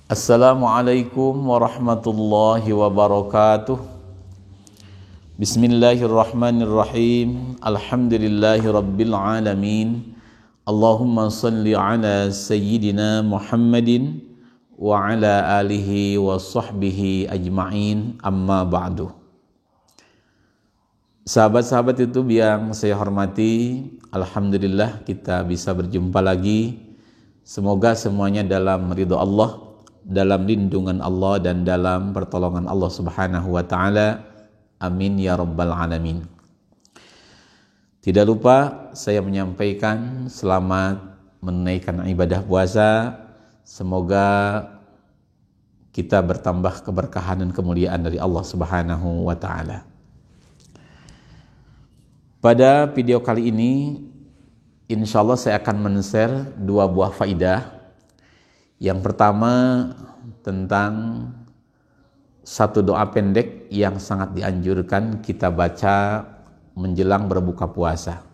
Assalamualaikum warahmatullahi wabarakatuh. Bismillahirrahmanirrahim. Alhamdulillahi rabbil alamin. Allahumma salli ala sayyidina Muhammadin wa ala alihi wa sahbihi ajma'in, amma ba'du. Sahabat-sahabat itu yang saya hormati, alhamdulillah kita bisa berjumpa lagi. Semoga semuanya dalam ridho Allah, dalam lindungan Allah, dan dalam pertolongan Allah Subhanahu wa ta'ala. Amin ya rabbal alamin. Tidak lupa saya menyampaikan selamat menunaikan ibadah puasa. Semoga kita bertambah keberkahan dan kemuliaan dari Allah Subhanahu wa ta'ala. Pada video kali ini, insya Allah saya akan men-share 2 buah faidah. Yang pertama tentang satu doa pendek yang sangat dianjurkan kita baca menjelang berbuka puasa.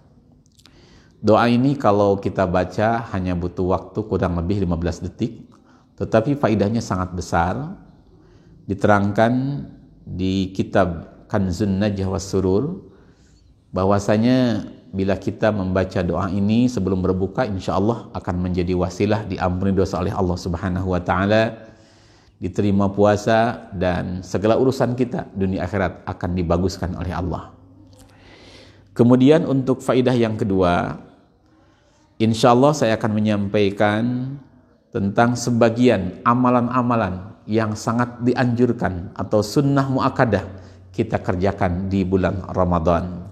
Doa ini kalau kita baca hanya butuh waktu kurang lebih 15 detik, tetapi faidahnya sangat besar. Diterangkan di kitab Kanzun Najah was Surur bahwasanya bila kita membaca doa ini sebelum berbuka, insya Allah akan menjadi wasilah diampuni dosa oleh Allah Subhanahu wa ta'ala, diterima puasa, dan segala urusan kita dunia akhirat akan dibaguskan oleh Allah. Kemudian untuk faidah yang kedua, insya Allah saya akan menyampaikan tentang sebagian amalan-amalan yang sangat dianjurkan atau sunnah muakkadah kita kerjakan di bulan Ramadan.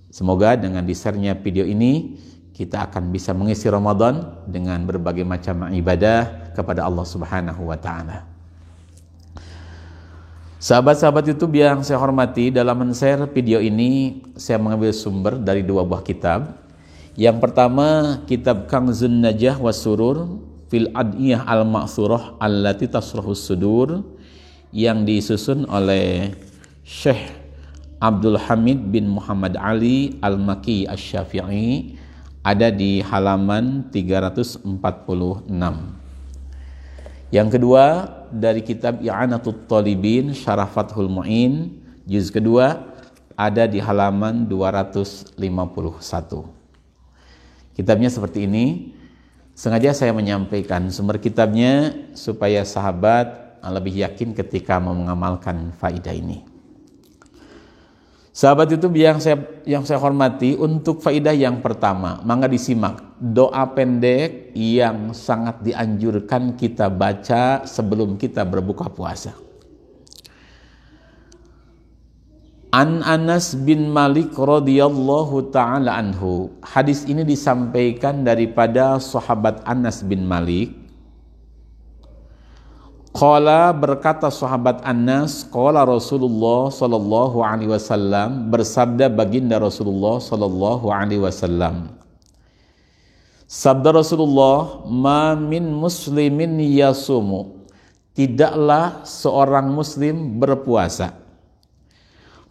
Semoga dengan di-share-nya video ini kita akan bisa mengisi Ramadan dengan berbagai macam ibadah kepada Allah Subhanahu wa ta'ala. Sahabat-sahabat YouTube yang saya hormati, dalam men-share video ini saya mengambil sumber dari 2 buah kitab. Yang pertama, kitab Kanzun Najah was Surur fil Ad'iyah al-Ma'thurah allati tasrahus sudur, yang disusun oleh Syekh Abdul Hamid bin Muhammad Ali Al-Maki Asy-Syafi'i, ada di halaman 346. Yang kedua dari kitab I'anatul Talibin Syarah Fathul Mu'in juz kedua, ada di halaman 251. Kitabnya seperti ini. Sengaja saya menyampaikan sumber kitabnya supaya sahabat lebih yakin ketika mau mengamalkan faidah ini. Sahabat itu yang saya hormati, untuk faidah yang pertama, mangga disimak doa pendek yang sangat dianjurkan kita baca sebelum kita berbuka puasa. An Anas bin Malik radhiyallahu ta'ala anhu. Hadis ini disampaikan daripada sahabat Anas bin Malik. Qala, berkata sahabat Anas, qala Rasulullah sallallahu alaihi wasallam, bersabda baginda Rasulullah sallallahu alaihi wasallam. Sabda Rasulullah, ma min muslimin yasumu, tidaklah seorang muslim berpuasa.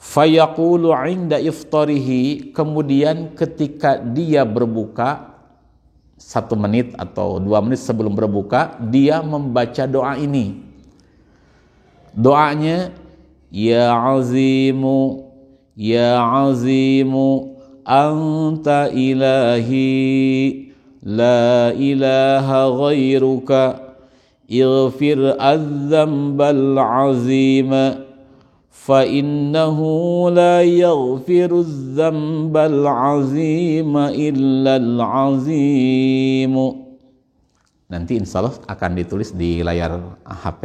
Fayaqulu inda iftarihi, kemudian ketika dia berbuka 1 menit atau 2 menit sebelum berbuka, dia membaca doa ini. Doanya, ya azimu, ya azimu, anta ilahi, la ilaha ghairuka, ighfir az-zambal azima, fa innahu la yaghfiru dzambal azima illal azimu. Nanti insya Allah akan ditulis di layar HP.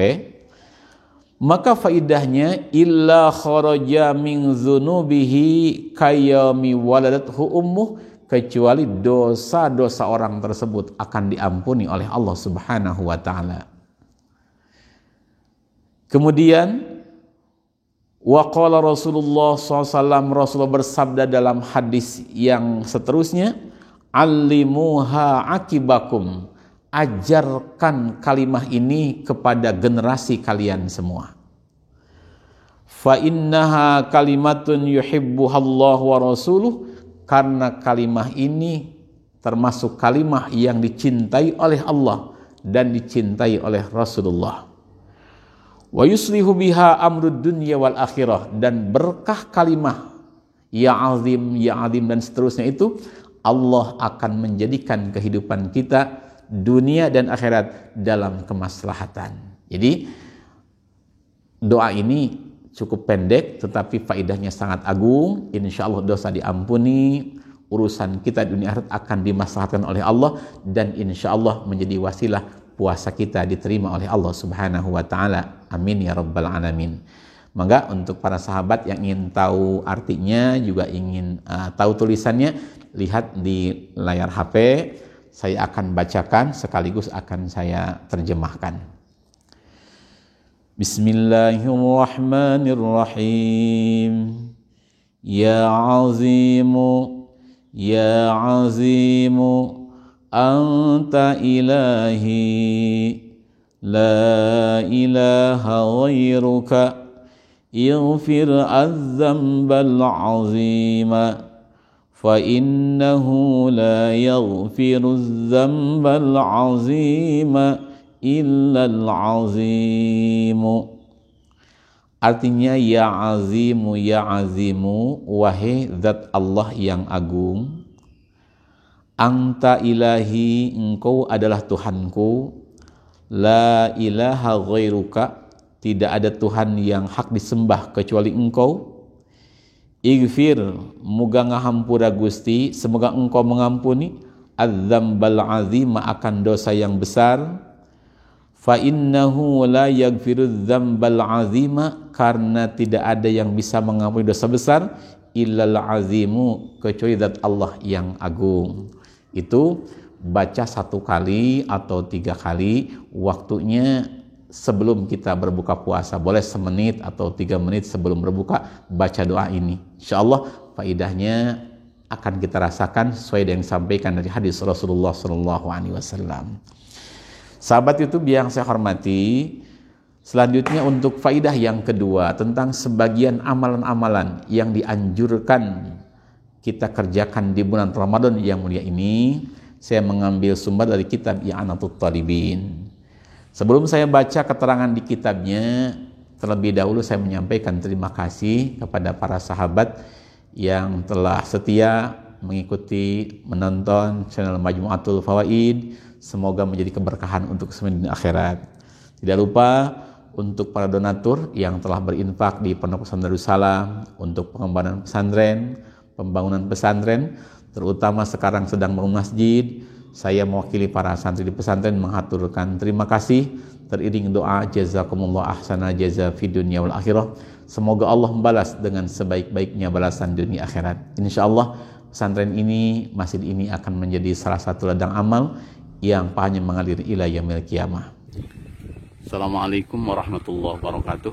Maka faidahnya, illa kharaja min dzunubihi kayami waladathu ummuh, kecuali dosa-dosa orang tersebut akan diampuni oleh Allah Subhanahu wa ta'ala. Kemudian wa qala Rasulullah SAW, Rasulullah bersabda dalam hadis yang seterusnya, allimuha akibakum, ajarkan kalimah ini kepada generasi kalian semua. Fa innaha kalimatun yuhibbuhallahu wa rasuluh, karena kalimah ini termasuk kalimah yang dicintai oleh Allah dan dicintai oleh Rasulullah. Wa yuslihu biha amrud dunya wal akhirah, dan berkah kalimah ya azim dan seterusnya itu Allah akan menjadikan kehidupan kita dunia dan akhirat dalam kemaslahatan. Jadi doa ini cukup pendek tetapi faedahnya sangat agung. Insya Allah dosa diampuni, urusan kita di dunia akhirat akan dimaslahatkan oleh Allah, dan insya Allah menjadi wasilah puasa kita diterima oleh Allah Subhanahu wa ta'ala. Amin ya rabbal alamin. Maka untuk para sahabat yang ingin tahu artinya, juga ingin tahu tulisannya, lihat di layar HP. Saya akan bacakan sekaligus akan saya terjemahkan. Bismillahirrahmanirrahim. Ya azimu anta ilahi la ilaha ghairuka ighfir az-zambal azima fa innahu la yaghfiru az-zambal azima illa al-azimu. Artinya ya azimu, wahai zat Allah yang agung, anta ilahi, engkau adalah Tuhanku, la ilaha ghairuka, tidak ada Tuhan yang hak disembah kecuali engkau, ighfir, muga ngahampura Gusti, semoga engkau mengampuni, az-zambal azima, akan dosa yang besar, fa innahu la yaghfiru dzambal azima, karena tidak ada yang bisa mengampuni dosa besar, illal azimu, kecuali zat Allah yang agung. Itu baca 1 kali atau 3 kali, waktunya sebelum kita berbuka puasa, boleh 1 menit atau 3 menit sebelum berbuka baca doa ini. Insyaallah faedahnya akan kita rasakan sesuai dengan yang disampaikan dari hadis Rasulullah SAW. Sahabat YouTube yang saya hormati, selanjutnya untuk faidah yang kedua tentang sebagian amalan-amalan yang dianjurkan kita kerjakan di bulan Ramadan yang mulia ini, saya mengambil sumber dari kitab I'anatul Talibin. Sebelum saya baca keterangan di kitabnya, terlebih dahulu saya menyampaikan terima kasih kepada para sahabat yang telah setia mengikuti, menonton channel Majmu'atul Fawaid. Semoga menjadi keberkahan untuk semua di akhirat. Tidak lupa untuk para donatur yang telah berinfak di Pondok Pesantren Darussalam untuk pengembangan pesantren, pembangunan pesantren, terutama sekarang sedang bangun masjid. Saya mewakili para santri di pesantren menghaturkan terima kasih, teriring doa jazakumullah ahsana jaza fid dunya wal akhirah. Semoga Allah membalas dengan sebaik-baiknya balasan dunia akhirat. Insyaallah pesantren ini, masjid ini akan menjadi salah satu ladang amal yang pahalanya mengalir ila yaumil qiyamah. Assalamualaikum warahmatullahi wabarakatuh.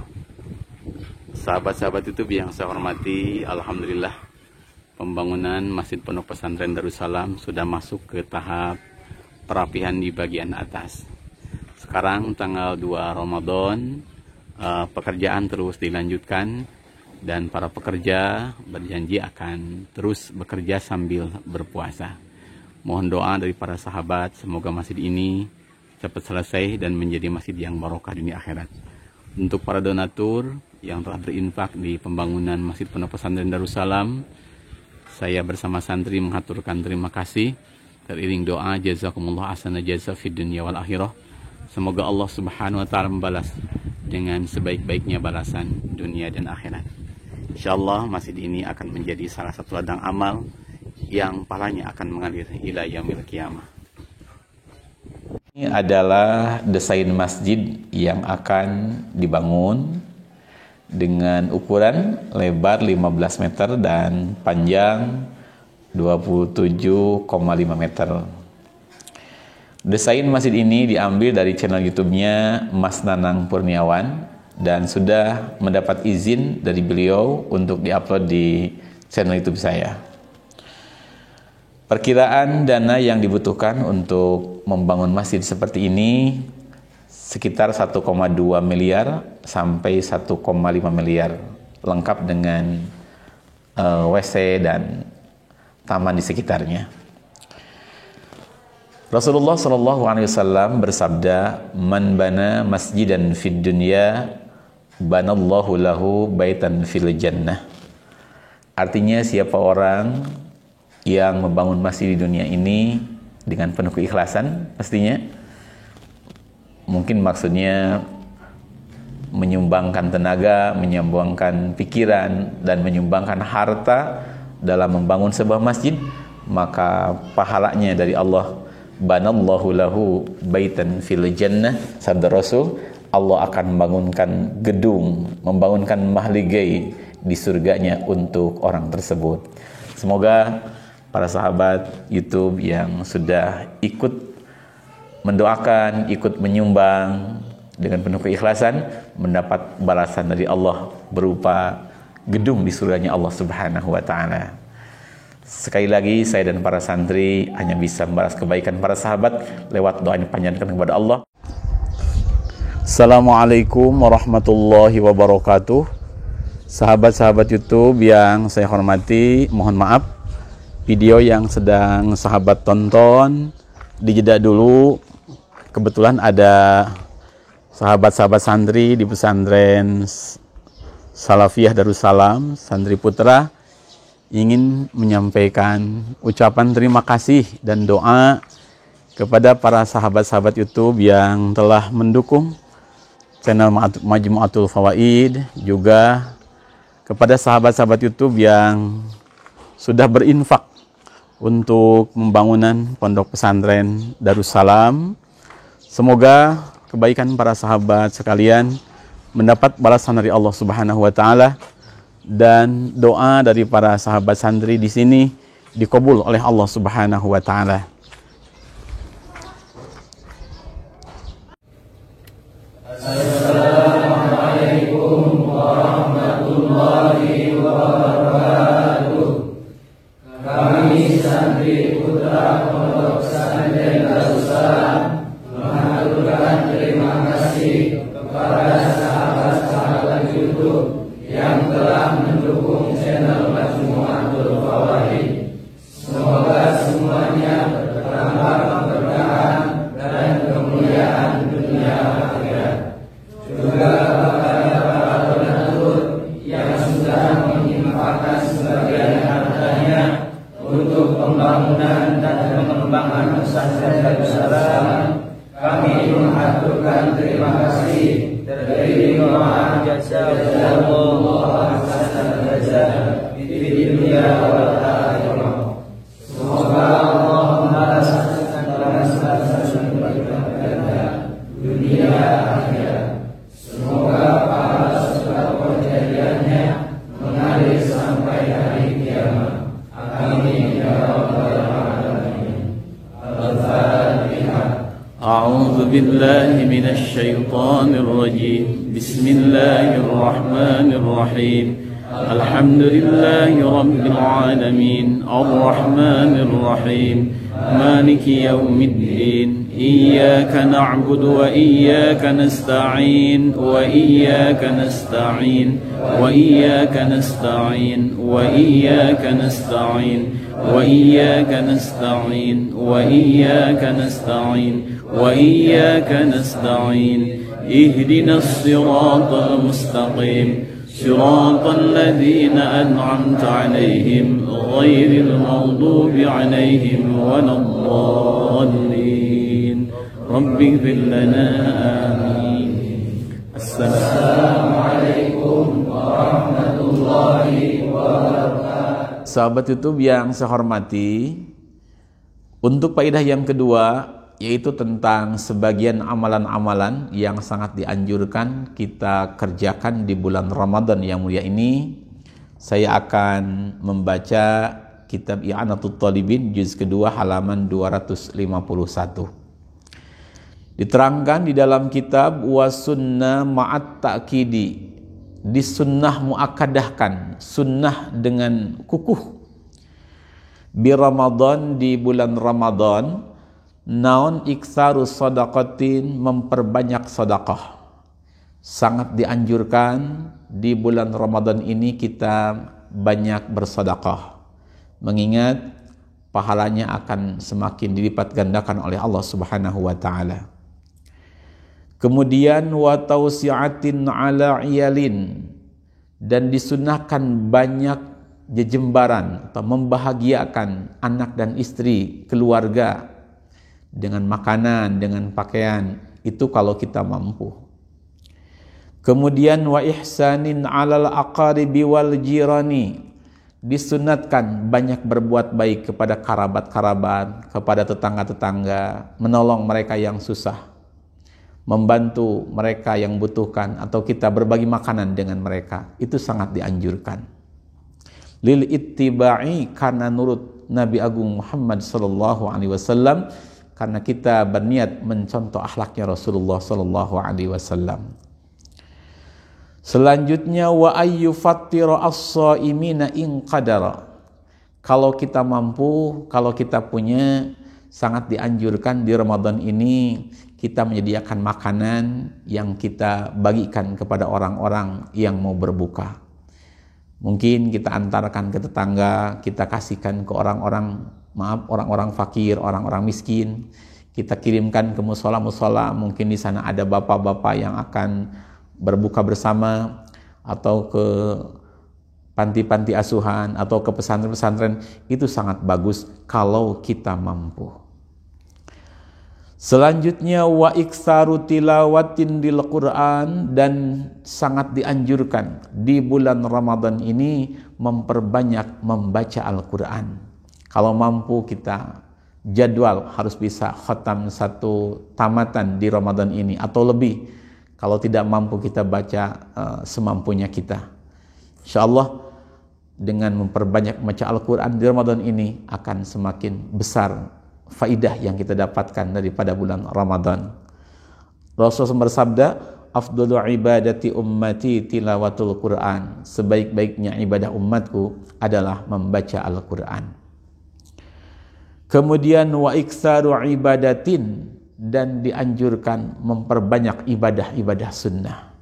Sahabat-sahabat YouTube yang saya hormati, alhamdulillah pembangunan Masjid Pondok Pesantren Darussalam sudah masuk ke tahap perapihan di bagian atas. Sekarang tanggal 2 Ramadan, pekerjaan terus dilanjutkan dan para pekerja berjanji akan terus bekerja sambil berpuasa. Mohon doa dari para sahabat, semoga masjid ini cepat selesai dan menjadi masjid yang barokah dunia akhirat. Untuk para donatur yang telah berinfak di pembangunan Masjid Pondok Pesantren Darussalam, saya bersama santri mengaturkan terima kasih, teriring doa jazakumullah ahsana jaza fid dunya wal akhirah. Semoga Allah Subhanahu wa taala membalas dengan sebaik-baiknya balasan dunia dan akhirat. Insyaallah masjid ini akan menjadi salah satu ladang amal yang pahalanya akan mengalir ila yaumil qiyamah. Ini adalah desain masjid yang akan dibangun dengan ukuran lebar 15 meter dan panjang 27,5 meter. Desain masjid ini diambil dari channel YouTube-nya Mas Nanang Purniawan dan sudah mendapat izin dari beliau untuk diupload di channel YouTube saya. Perkiraan dana yang dibutuhkan untuk membangun masjid seperti ini sekitar 1,2 miliar sampai 1,5 miliar, lengkap dengan WC dan taman di sekitarnya. Rasulullah Shallallahu Alaihi Wasallam bersabda, "Man bana masjidan fid dunya, banallahu lahu baitan fil jannah." Artinya siapa orang yang membangun masjid di dunia ini dengan penuh keikhlasan, pastinya mungkin maksudnya menyumbangkan tenaga, menyumbangkan pikiran, dan menyumbangkan harta dalam membangun sebuah masjid, maka pahalanya dari Allah, banallahu lahu baitan fil jannah. Sabda Rasul, Allah akan membangunkan gedung, membangunkan mahligai di surganya untuk orang tersebut. Semoga para sahabat YouTube yang sudah ikut mendoakan, ikut menyumbang dengan penuh keikhlasan, mendapat balasan dari Allah berupa gedung di surganya Allah Subhanahu wa Ta'ala. Sekali lagi, saya dan para santri hanya bisa membalas kebaikan para sahabat lewat doa yang dipanjatkan kepada Allah. Assalamualaikum warahmatullahi wabarakatuh. Sahabat-sahabat YouTube yang saya hormati, mohon maaf video yang sedang sahabat tonton dijeda dulu. Kebetulan ada sahabat-sahabat santri di pesantren Salafiyah Darussalam, Santri Putra, ingin menyampaikan ucapan terima kasih dan doa kepada para sahabat-sahabat YouTube yang telah mendukung channel Majmu'atul Fawaid, juga kepada sahabat-sahabat YouTube yang sudah berinfak untuk pembangunan pondok pesantren Darussalam. Semoga kebaikan para sahabat sekalian mendapat balasan dari Allah Subhanahu wa Ta'ala, dan doa dari para sahabat santri di sini dikabul oleh Allah Subhanahu wa Ta'ala. Assalamualaikum warahmatullahi wabarakatuh. Kami santri putra Pondok Pesantren Darussalam mengaturkan terima kasih kepada sahabat-sahabat YouTube yang telah mendukung channel Majmu'atul Fawaid. Semoga semuanya bertambah keberkahan dan kemuliaan dunia akhirat. Juga kepada para donatur yang sudah menginfakkan sebagian hartanya untuk pembangunan dan pengembangan pesantren Darussalam, kami mengaturkan terima kasih dari doa jazakumullah khairan jazaa di dunia wal akhirah. Semoga Allah membalaskan balasan mereka dunia akhirat. Semoga pahala sedekah jariahnya mengalir sampai hari kiamat. Amin ya rabbal alamin. Al-Fatihah. أعوذ بالله من الشيطان الرجيم. بسم الله الرحمن الرحيم. الحمد لله رب العالمين الرحمن الرحيم مالك يوم الدين إياك نعبد وإياك نستعين وإياك نستعين وإياك نستعين وإياك نستعين وإياك نستعين وإياك نستعين وإياك نستعين اهدنا الصراط المستقيم صراط الذين أنعمت عليهم غير المغضوب عليهم ولا الضالين رب اغفر لنا آمين. السلام عليكم ورحمة الله وبركاته. Sahabat YouTube yang saya hormati, untuk faedah yang kedua, yaitu tentang sebagian amalan-amalan yang sangat dianjurkan kita kerjakan di bulan Ramadan yang mulia ini, saya akan membaca kitab I'anatul Talibin juz kedua halaman 251. Diterangkan di dalam kitab wasunnah ma'at ta'kidi, disunnah muakadahkan, sunnah dengan kukuh, bi Ramadan, di bulan Ramadan, naon iksaru sadaqatin, memperbanyak sedekah. Sangat dianjurkan di bulan Ramadan ini kita banyak bersedekah, mengingat pahalanya akan semakin dilipat gandakan oleh Allah Subhanahu wa taala. Kemudian wa tausi'atin ala iyalin, dan disunahkan banyak jejembaran atau membahagiakan anak dan istri, keluarga dengan makanan, dengan pakaian, itu kalau kita mampu. Kemudian wa ihsanin 'alal aqaribi wal jirani, disunatkan banyak berbuat baik kepada kerabat-kerabat, kepada tetangga-tetangga, menolong mereka yang susah, membantu mereka yang butuhkan, atau kita berbagi makanan dengan mereka. Itu sangat dianjurkan. Lil ittiba'i, karena nurut Nabi Agung Muhammad sallallahu alaihi wasallam, karena kita berniat mencontoh akhlaknya Rasulullah sallallahu alaihi wasallam. Selanjutnya wa ayyufattira as-shaimina in qadara. Kalau kita mampu, kalau kita punya, sangat dianjurkan di Ramadan ini kita menyediakan makanan yang kita bagikan kepada orang-orang yang mau berbuka. Mungkin kita antarkan ke tetangga, kita kasihkan ke orang-orang fakir, orang-orang miskin. Kita kirimkan ke musola-musola, mungkin di sana ada bapak-bapak yang akan berbuka bersama, atau ke panti-panti asuhan, atau ke pesantren-pesantren. Itu sangat bagus kalau kita mampu. Selanjutnya wa iksaru tilawatin dil Quran, dan sangat dianjurkan di bulan Ramadan ini memperbanyak membaca Al-Quran. Kalau mampu kita jadwal harus bisa khatam 1 tamatan di Ramadan ini atau lebih. Kalau tidak mampu kita baca semampunya kita. Insyaallah dengan memperbanyak membaca Al-Quran di Ramadan ini akan semakin besar faidah yang kita dapatkan daripada bulan Ramadan. Rasulullah bersabda, afdalu ibadati ummati tilawatul Quran, sebaik-baiknya ibadah umatku adalah membaca Al-Quran. Kemudian wa iksaru ibadatin, dan dianjurkan memperbanyak ibadah-ibadah sunnah.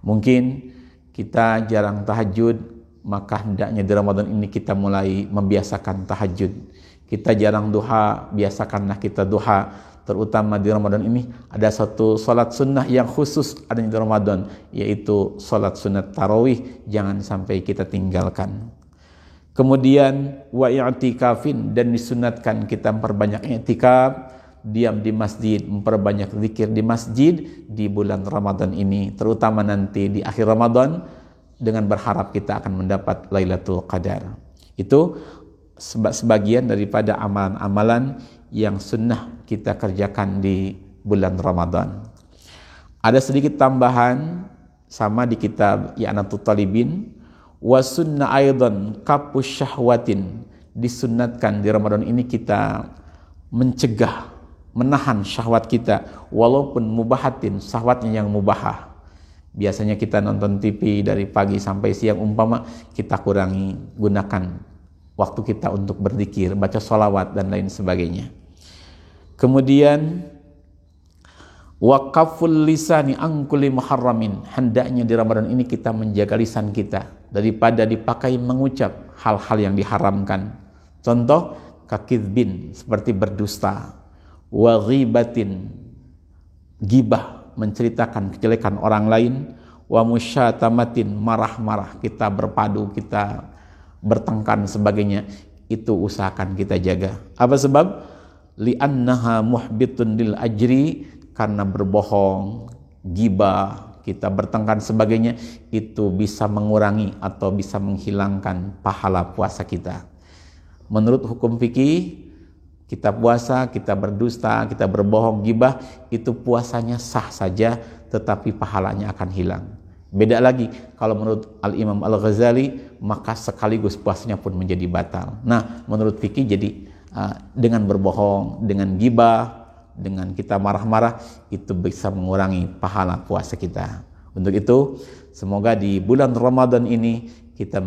Mungkin kita jarang tahajud, maka hendaknya di Ramadan ini kita mulai membiasakan tahajud. Kita jarang duha, biasakanlah kita duha. Terutama di Ramadan ini ada satu salat sunnah yang khusus adanya di Ramadan, yaitu salat sunat tarawih. Jangan sampai kita tinggalkan. Kemudian wa i'tikafin, dan disunatkan kita memperbanyak i'tikaf, diam di masjid, memperbanyak zikir di masjid di bulan Ramadan ini, terutama nanti di akhir Ramadan, dengan berharap kita akan mendapat Lailatul Qadar. Itu sebagian daripada amalan-amalan yang sunnah kita kerjakan di bulan Ramadan. Ada sedikit tambahan sama di kitab I'anatul Talibin, wa sunna aidan kapus syahwatin, disunnatkan di Ramadan ini kita mencegah, menahan syahwat kita, walaupun mubahatin, syahwatnya yang mubahah. Biasanya kita nonton TV dari pagi sampai siang, umpama kita kurangi, gunakan waktu kita untuk berzikir, baca sholawat dan lain sebagainya. Kemudian waqaful lisani an kulli muharramin, hendaknya di Ramadan ini kita menjaga lisan kita daripada dipakai mengucap hal-hal yang diharamkan. Contoh kakizbin, seperti berdusta, wa ghibatin, gibah, menceritakan kejelekan orang lain, wa musyatamatin, marah-marah, kita berpadu, kita bertengkar sebagainya. Itu usahakan kita jaga. Apa sebab? Li'annaha muhbitun lil ajri, karena berbohong, gibah, kita bertengkar sebagainya, itu bisa mengurangi atau bisa menghilangkan pahala puasa kita. Menurut hukum fikih, kita puasa, kita berdusta, kita berbohong, gibah, itu puasanya sah saja, tetapi pahalanya akan hilang. Beda lagi kalau menurut Al-Imam Al-Ghazali, maka sekaligus puasanya pun menjadi batal. Nah, menurut fikih jadi dengan berbohong, dengan gibah, dengan kita marah-marah, itu bisa mengurangi pahala puasa kita. Untuk itu, semoga di bulan Ramadan ini kita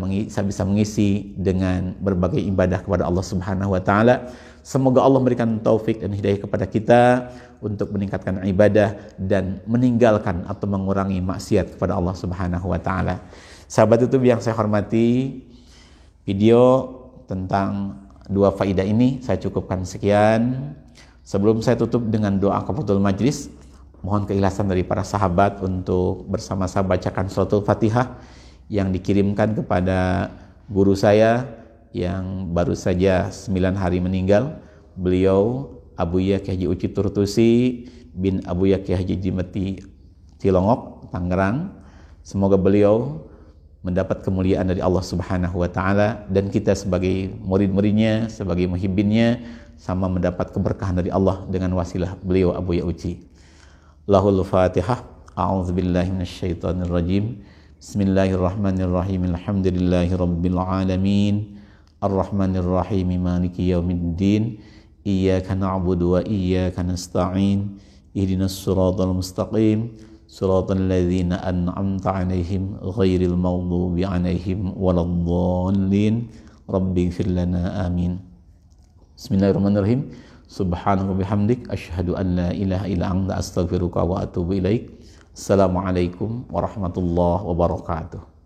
bisa mengisi dengan berbagai ibadah kepada Allah Subhanahu wa taala. Semoga Allah memberikan taufik dan hidayah kepada kita untuk meningkatkan ibadah dan meninggalkan atau mengurangi maksiat kepada Allah Subhanahu wa taala. Sahabat YouTube yang saya hormati, video tentang dua faidah ini saya cukupkan sekian. Sebelum saya tutup dengan doa kafaratul majlis, mohon keikhlasan dari para sahabat untuk bersama-sama bacakan suratul Fatihah yang dikirimkan kepada guru saya yang baru saja 9 hari meninggal. Beliau Abuya Kiai Haji Uci Turtusi bin Abuya Kiai Haji Jimeti Cilongok, Tangerang. Semoga beliau mendapat kemuliaan dari Allah Subhanahu wa taala dan kita sebagai murid-muridnya, sebagai muhibbinnya sama mendapat keberkahan dari Allah dengan wasilah beliau Abuya Uci. Lahul Fatihah. A'udzubillahi minasyaitonir rajim. Bismillahirrahmanirrahim. Alhamdulillahirabbil alamin. Arrahmanir rahim. Maliki yaumiddin. Iyyaka na'budu wa iyyaka nasta'in. Ihdinas siratal mustaqim. Siratal ladzina an'amta 'alaihim ghairil maghdubi 'alaihim waladdallin. Rabbighfir lana amin. Bismillahirrahmanirrahim. Subhanaka bihamdik asyhadu an la ilaha illa anta astaghfiruka wa atubu ilaik. Assalamualaikum warahmatullahi wabarakatuh.